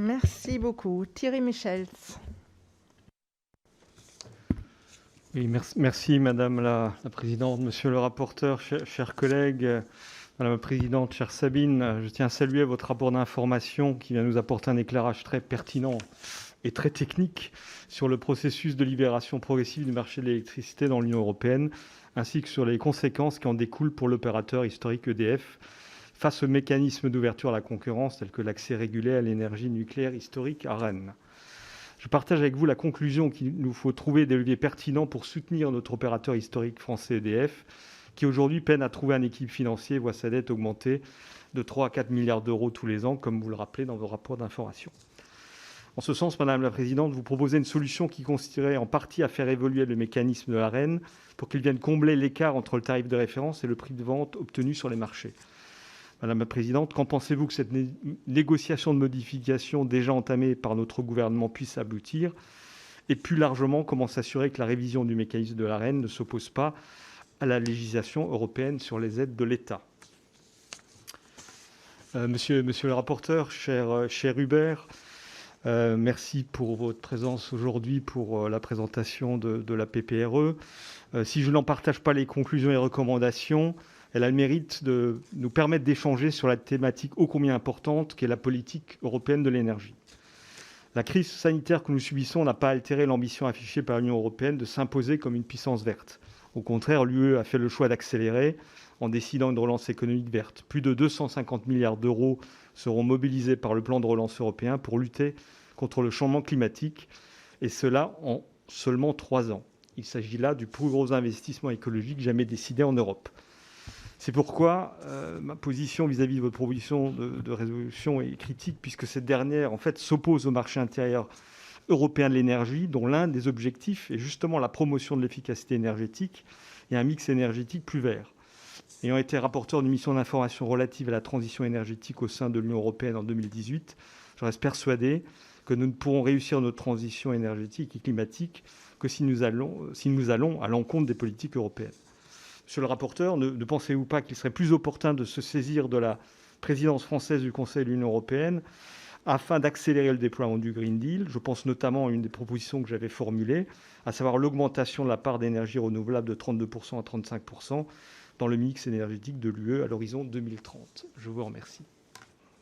Merci beaucoup. Thierry Michels. Oui, merci Madame la Présidente, Monsieur le rapporteur, chers collègues, Madame la Présidente, chère Sabine, je tiens à saluer votre rapport d'information qui vient nous apporter un éclairage très pertinent et très technique sur le processus de libération progressive du marché de l'électricité dans l'Union européenne, ainsi que sur les conséquences qui en découlent pour l'opérateur historique EDF face aux mécanismes d'ouverture à la concurrence tels que l'accès régulé à l'énergie nucléaire historique à Rennes. Je partage avec vous la conclusion qu'il nous faut trouver des leviers pertinents pour soutenir notre opérateur historique français EDF, qui aujourd'hui peine à trouver un équilibre financier et voit sa dette augmenter de 3 à 4 milliards d'euros tous les ans, comme vous le rappelez dans vos rapports d'information. En ce sens, Madame la Présidente, vous proposez une solution qui consisterait en partie à faire évoluer le mécanisme de l'Arenh pour qu'il vienne combler l'écart entre le tarif de référence et le prix de vente obtenu sur les marchés. Madame la Présidente, qu'en pensez-vous que cette négociation de modification déjà entamée par notre gouvernement puisse aboutir? Et plus largement, comment s'assurer que la révision du mécanisme de l'Arenh ne s'oppose pas à la législation européenne sur les aides de l'État? Monsieur le rapporteur, cher Hubert, merci pour votre présence aujourd'hui pour la présentation de la PPRE. Si je n'en partage pas les conclusions et recommandations, elle a le mérite de nous permettre d'échanger sur la thématique ô combien importante qu'est la politique européenne de l'énergie. La crise sanitaire que nous subissons n'a pas altéré l'ambition affichée par l'Union européenne de s'imposer comme une puissance verte. Au contraire, l'UE a fait le choix d'accélérer en décidant une relance économique verte. Plus de 250 milliards d'euros seront mobilisés par le plan de relance européen pour lutter contre le changement climatique, et cela en seulement 3 ans. Il s'agit là du plus gros investissement écologique jamais décidé en Europe. C'est pourquoi ma position vis-à-vis de votre proposition de résolution est critique, puisque cette dernière, en fait, s'oppose au marché intérieur européen de l'énergie, dont l'un des objectifs est justement la promotion de l'efficacité énergétique et un mix énergétique plus vert. Ayant été rapporteur d'une mission d'information relative à la transition énergétique au sein de l'Union européenne en 2018, je reste persuadé que nous ne pourrons réussir notre transition énergétique et climatique que si nous allons à l'encontre des politiques européennes. Monsieur le rapporteur, ne pensez-vous pas qu'il serait plus opportun de se saisir de la présidence française du Conseil de l'Union européenne afin d'accélérer le déploiement du Green Deal? Je pense notamment à une des propositions que j'avais formulées, à savoir l'augmentation de la part d'énergie renouvelable de 32% à 35% dans le mix énergétique de l'UE à l'horizon 2030. Je vous remercie.